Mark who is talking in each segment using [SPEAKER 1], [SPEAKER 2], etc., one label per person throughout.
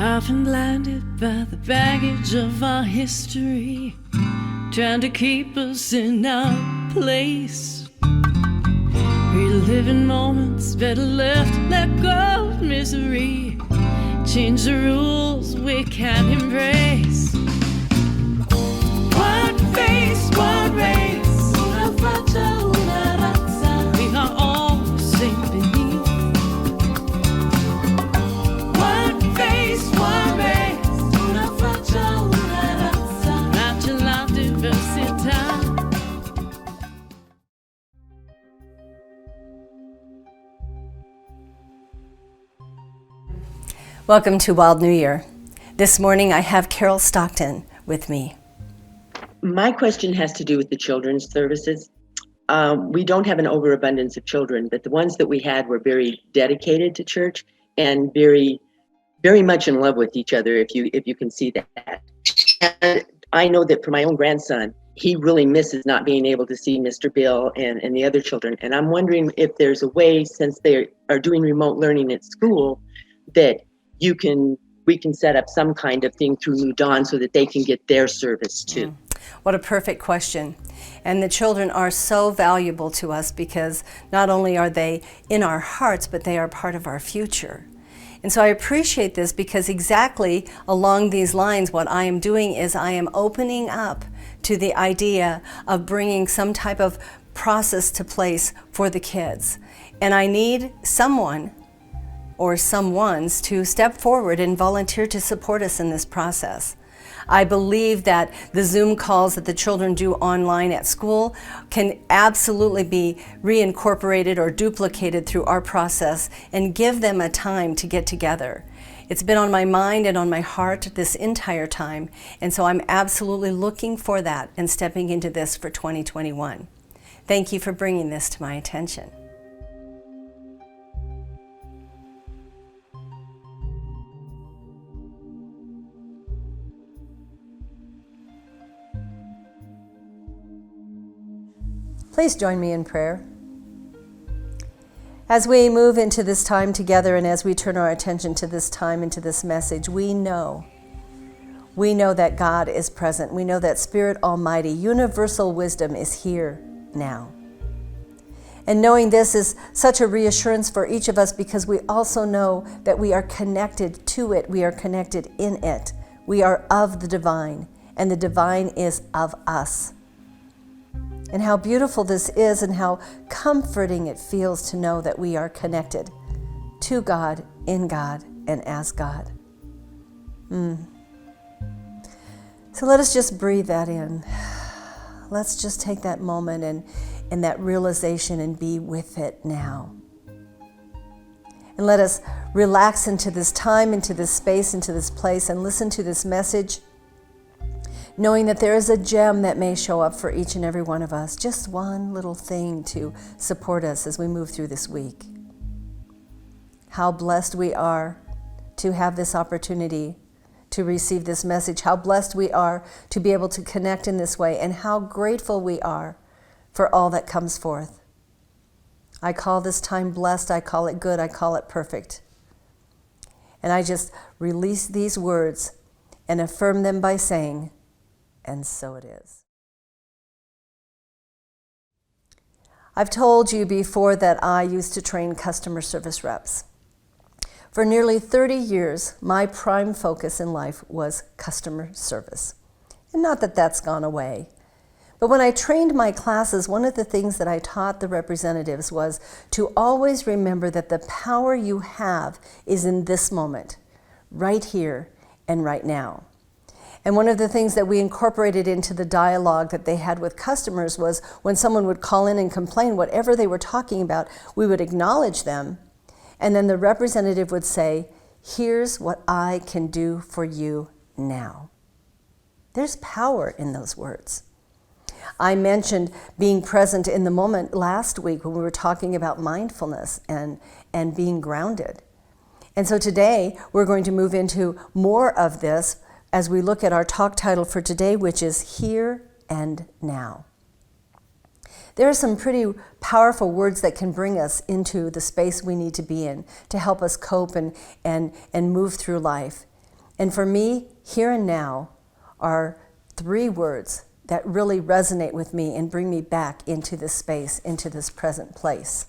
[SPEAKER 1] Often blinded by the baggage of our history, trying to keep us in our place. Reliving moments better left, let go of misery. Change the rules we can't embrace. One face, one race. Una facha, una raza. We are all the same beneath. One face, one race. Una facha, una raza. Natural la diversidad.
[SPEAKER 2] Welcome to Wild New Year. This morning I have Carol Stockton with me.
[SPEAKER 3] My question has to do with the children's services. We don't have an overabundance of children, but the ones that we had were very dedicated to church and very, very much in love with each other, if you can see that. And I know that for my own grandson, he really misses not being able to see Mr. Bill and the other children. And I'm wondering if there's a way, since they are doing remote learning at school, that we can set up some kind of thing through New Dawn so that they can get their service too.
[SPEAKER 2] What a perfect question. And the children are so valuable to us because not only are they in our hearts, but they are part of our future. And so I appreciate this because exactly along these lines, what I am doing is I am opening up to the idea of bringing some type of process to place for the kids. And I need someone or someones to step forward and volunteer to support us in this process. I believe that the Zoom calls that the children do online at school can absolutely be reincorporated or duplicated through our process and give them a time to get together. It's been on my mind and on my heart this entire time, and so I'm absolutely looking for that and stepping into this for 2021. Thank you for bringing this to my attention. Please join me in prayer. As we move into this time together and as we turn our attention to this time and to this message, we know that God is present. We know that Spirit Almighty, universal wisdom is here now. And knowing this is such a reassurance for each of us because we also know that we are connected to it. We are connected in it. We are of the divine, and the divine is of us. And how beautiful this is and how comforting it feels to know that we are connected to God, in God, and as God. So let us just breathe that in. Let's just take that moment and that realization and be with it now. And let us relax into this time, into this space, into this place, and listen to this message, knowing that there is a gem that may show up for each and every one of us, just one little thing to support us as we move through this week. How blessed we are to have this opportunity to receive this message, how blessed we are to be able to connect in this way, and how grateful we are for all that comes forth. I call this time blessed, I call it good, I call it perfect. And I just release these words and affirm them by saying, and so it is. I've told you before that I used to train customer service reps. For nearly 30 years, my prime focus in life was customer service. And not that that's gone away. But when I trained my classes, one of the things that I taught the representatives was to always remember that the power you have is in this moment, right here and right now. And one of the things that we incorporated into the dialogue that they had with customers was when someone would call in and complain, whatever they were talking about, we would acknowledge them. And then the representative would say, here's what I can do for you now. There's power in those words. I mentioned being present in the moment last week when we were talking about mindfulness and being grounded. And so today we're going to move into more of this as we look at our talk title for today, which is Here and Now. There are some pretty powerful words that can bring us into the space we need to be in to help us cope and move through life. And for me, here and now are 3 words that really resonate with me and bring me back into this space, into this present place.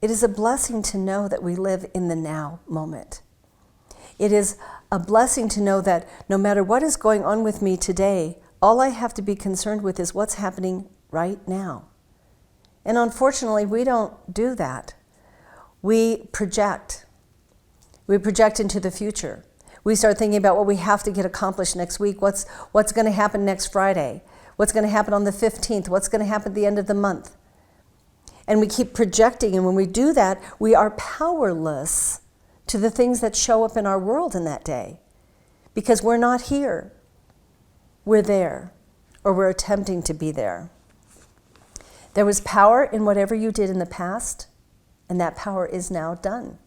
[SPEAKER 2] It is a blessing to know that we live in the now moment. It is a blessing to know that no matter what is going on with me today, all I have to be concerned with is what's happening right now. And unfortunately, we don't do that. We project. We project into the future. We start thinking about what we have to get accomplished next week, what's going to happen next Friday, what's going to happen on the 15th, what's going to happen at the end of the month. And we keep projecting, and when we do that, we are powerless to the things that show up in our world in that day. Because we're not here. We're there, or we're attempting to be there. There was power in whatever you did in the past, and that power is now done.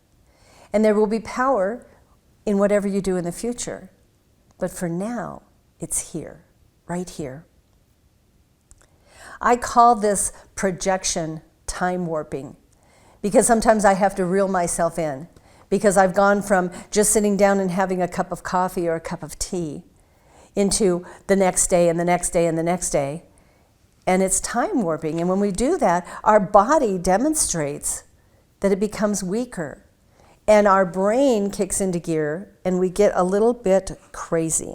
[SPEAKER 2] And there will be power in whatever you do in the future. But for now, it's here, right here. I call this projection time warping, because sometimes I have to reel myself in, because I've gone from just sitting down and having a cup of coffee or a cup of tea into the next day and the next day and the next day. And it's time warping. And when we do that, our body demonstrates that it becomes weaker. And our brain kicks into gear and we get a little bit crazy.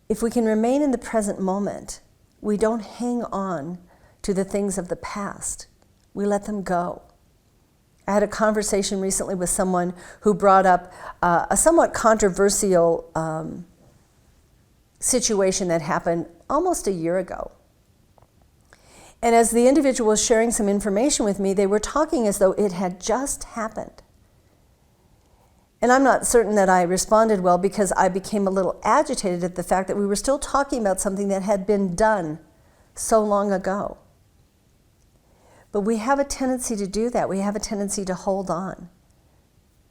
[SPEAKER 2] If we can remain in the present moment, we don't hang on to the things of the past. We let them go. I had a conversation recently with someone who brought up a somewhat controversial situation that happened almost a year ago. And as the individual was sharing some information with me, they were talking as though it had just happened. And I'm not certain that I responded well, because I became a little agitated at the fact that we were still talking about something that had been done so long ago. But we have a tendency to do that. We have a tendency to hold on.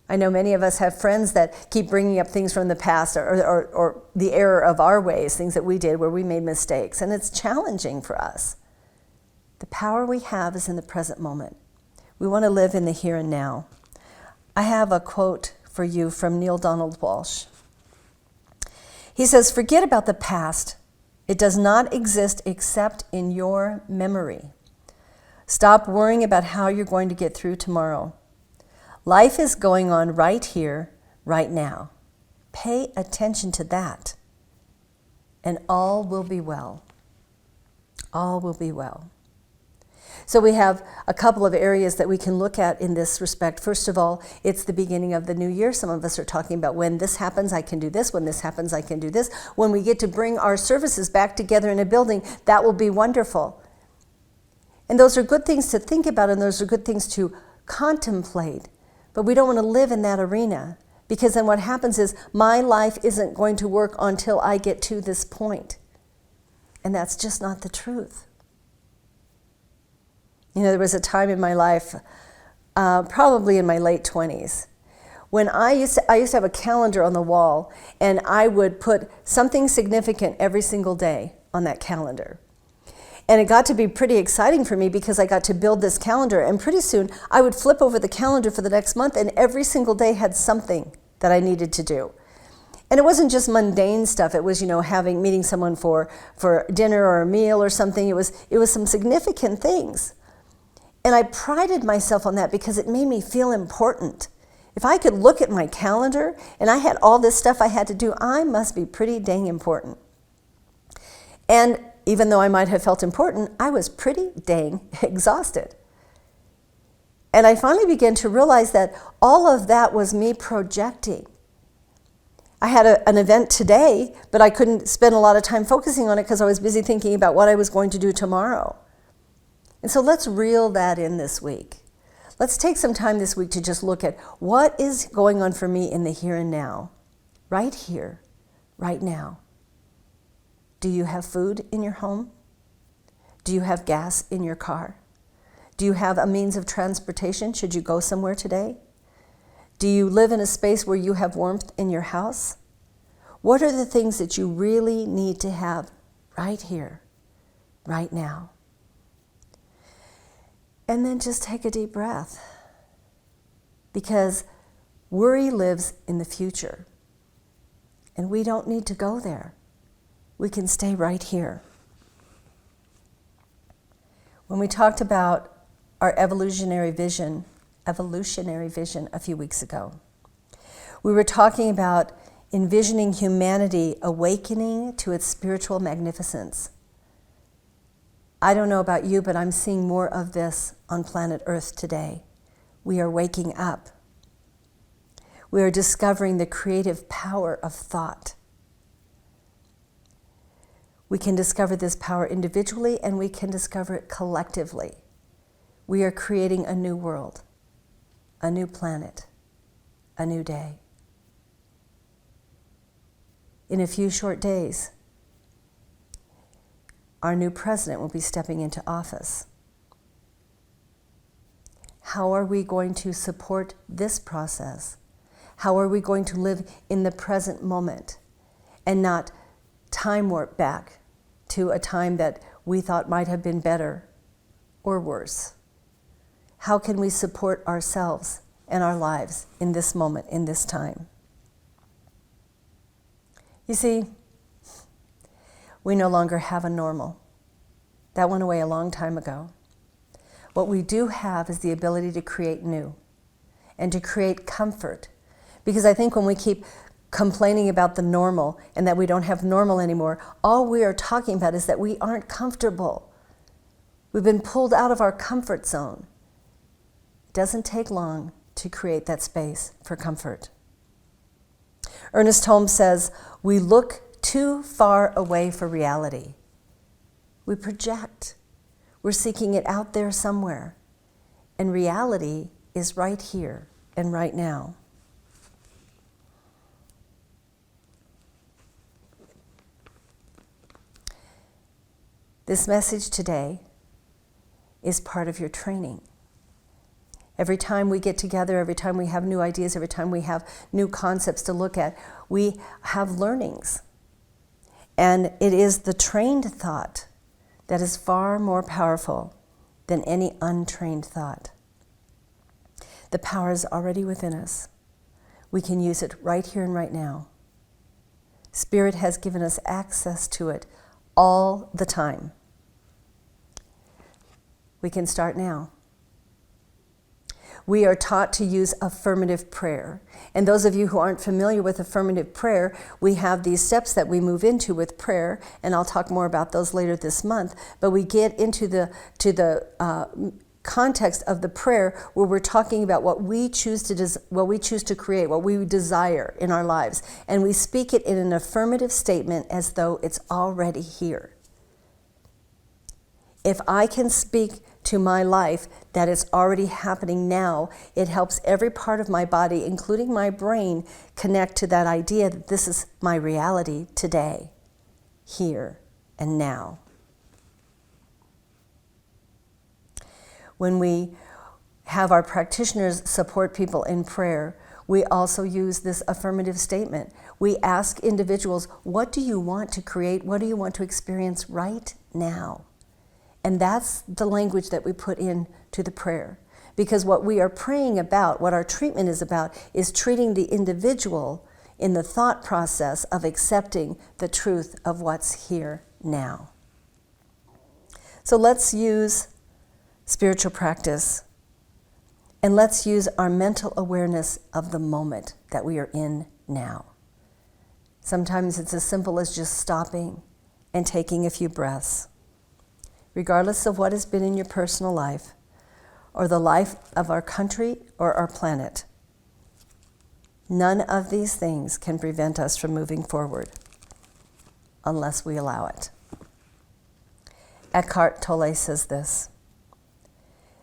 [SPEAKER 2] I know many of us have friends that keep bringing up things from the past or the error of our ways, things that we did where we made mistakes, and it's challenging for us. The power we have is in the present moment. We want to live in the here and now. I have a quote for you from Neil Donald Walsh. He says, "Forget about the past. It does not exist except in your memory. Stop worrying about how you're going to get through tomorrow. Life is going on right here, right now. Pay attention to that, and all will be well. All will be well." So we have a couple of areas that we can look at in this respect. First of all, it's the beginning of the new year. Some of us are talking about when this happens, I can do this. When this happens, I can do this. When we get to bring our services back together in a building, that will be wonderful. And those are good things to think about, and those are good things to contemplate. But we don't want to live in that arena, because then what happens is my life isn't going to work until I get to this point. And that's just not the truth. You know, there was a time in my life, probably in my late 20s, when I used to have a calendar on the wall, and I would put something significant every single day on that calendar. And it got to be pretty exciting for me, because I got to build this calendar, and pretty soon I would flip over the calendar for the next month, and every single day had something that I needed to do. And it wasn't just mundane stuff. It was, meeting someone for dinner or a meal or something. It was some significant things. And I prided myself on that, because it made me feel important. If I could look at my calendar and I had all this stuff I had to do, I must be pretty dang important. And even though I might have felt important, I was pretty dang exhausted. And I finally began to realize that all of that was me projecting. I had an event today, but I couldn't spend a lot of time focusing on it because I was busy thinking about what I was going to do tomorrow. And so let's reel that in this week. Let's take some time this week to just look at what is going on for me in the here and now, right here, right now. Do you have food in your home? Do you have gas in your car? Do you have a means of transportation should you go somewhere today? Do you live in a space where you have warmth in your house? What are the things that you really need to have right here, right now? And then just take a deep breath. Because worry lives in the future. And we don't need to go there. We can stay right here. When we talked about our evolutionary vision a few weeks ago, we were talking about envisioning humanity awakening to its spiritual magnificence. I don't know about you, but I'm seeing more of this on planet Earth today. We are waking up. We are discovering the creative power of thought. We can discover this power individually, and we can discover it collectively. We are creating a new world, a new planet, a new day. In a few short days, our new president will be stepping into office. How are we going to support this process? How are we going to live in the present moment and not time warp back to a time that we thought might have been better or worse? How can we support ourselves and our lives in this moment, in this time? You see, we no longer have a normal. That went away a long time ago. What we do have is the ability to create new and to create comfort. Because I think when we keep complaining about the normal and that we don't have normal anymore, all we are talking about is that we aren't comfortable. We've been pulled out of our comfort zone. It doesn't take long to create that space for comfort. Ernest Holmes says, we look too far away for reality. We project. We're seeking it out there somewhere. And reality is right here and right now. This message today is part of your training. Every time we get together, every time we have new ideas, every time we have new concepts to look at, we have learnings. And it is the trained thought that is far more powerful than any untrained thought. The power is already within us. We can use it right here and right now. Spirit has given us access to it all the time. We can start now. We are taught to use affirmative prayer. And those of you who aren't familiar with affirmative prayer, we have these steps that we move into with prayer, and I'll talk more about those later this month. But we get into the context of the prayer where we're talking about what we choose to create, what we desire in our lives, and we speak it in an affirmative statement as though it's already here. If I can speak to my life that it's already happening now, it helps every part of my body, including my brain, connect to that idea that this is my reality today, here and now. When we have our practitioners support people in prayer, we also use this affirmative statement. We ask individuals, what do you want to create? What do you want to experience right now? And that's the language that we put into the prayer. Because what we are praying about, what our treatment is about, is treating the individual in the thought process of accepting the truth of what's here now. So let's use spiritual practice, and let's use our mental awareness of the moment that we are in now. Sometimes it's as simple as just stopping and taking a few breaths. Regardless of what has been in your personal life, or the life of our country or our planet, none of these things can prevent us from moving forward unless we allow it. Eckhart Tolle says this: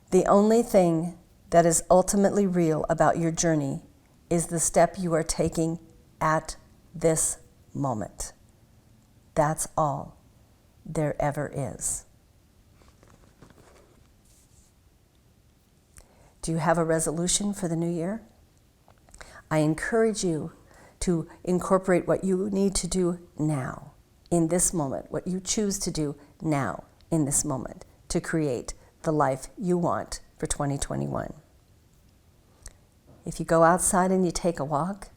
[SPEAKER 2] the only thing that is ultimately real about your journey is the step you are taking at this moment. That's all there ever is. Do you have a resolution for the new year? I encourage you to incorporate what you need to do now, in this moment, what you choose to do now, in this moment, to create the life you want for 2021. If you go outside and you take a walk,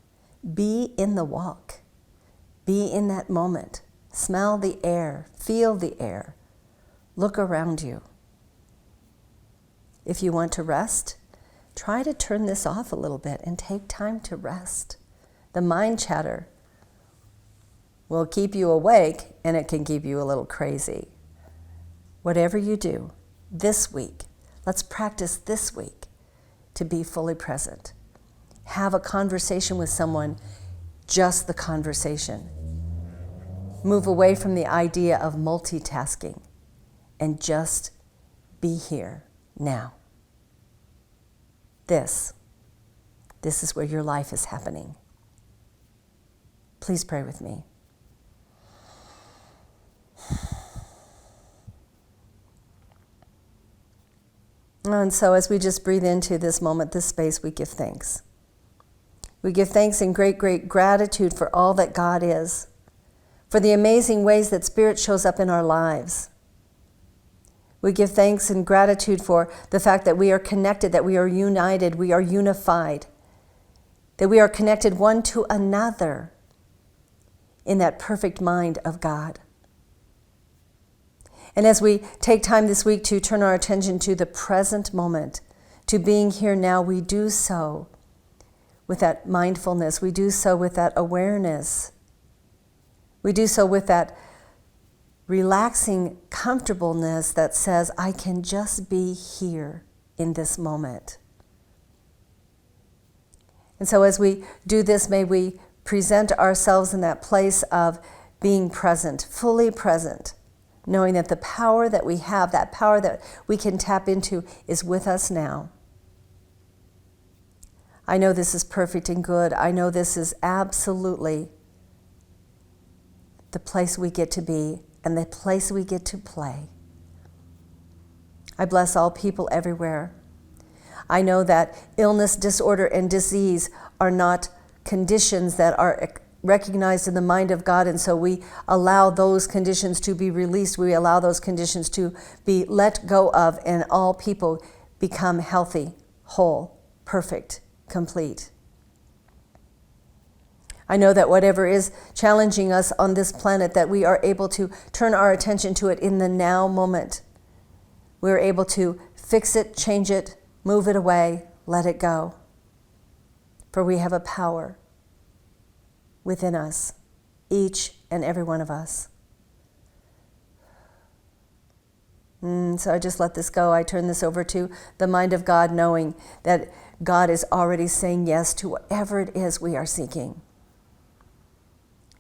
[SPEAKER 2] be in the walk. Be in that moment. Smell the air. Feel the air. Look around you. If you want to rest, try to turn this off a little bit and take time to rest. The mind chatter will keep you awake, and it can keep you a little crazy. Whatever you do this week, let's practice this week to be fully present. Have a conversation with someone, just the conversation. Move away from the idea of multitasking and just be here now. This is where your life is happening. Please pray with me. And so as we just breathe into this moment, this space, we give thanks. We give thanks in great, great gratitude for all that God is, for the amazing ways that Spirit shows up in our lives. We give thanks and gratitude for the fact that we are connected, that we are united, we are unified, that we are connected one to another in that perfect mind of God. And as we take time this week to turn our attention to the present moment, to being here now, we do so with that mindfulness. We do so with that awareness. We do so with that relaxing comfortableness that says, I can just be here in this moment. And so as we do this, may we present ourselves in that place of being present, fully present, knowing that the power that we have, that power that we can tap into, is with us now. I know this is perfect and good. I know this is absolutely the place we get to be and the place we get to play. I bless all people everywhere. I know that illness, disorder, and disease are not conditions that are recognized in the mind of God, and so we allow those conditions to be released. We allow those conditions to be let go of, and all people become healthy, whole, perfect, complete. I know that whatever is challenging us on this planet, that we are able to turn our attention to it in the now moment. We're able to fix it, change it, move it away, let it go. For we have a power within us, each and every one of us. So I just let this go. I turn this over to the mind of God, knowing that God is already saying yes to whatever it is we are seeking.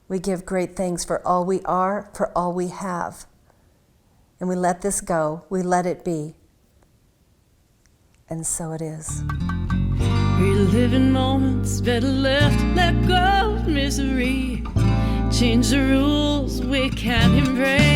[SPEAKER 2] We give great thanks for all we are, for all we have. And we let this go. We let it be. And so it is.
[SPEAKER 1] Reliving moments better left, let go of misery. Change the rules we can't embrace.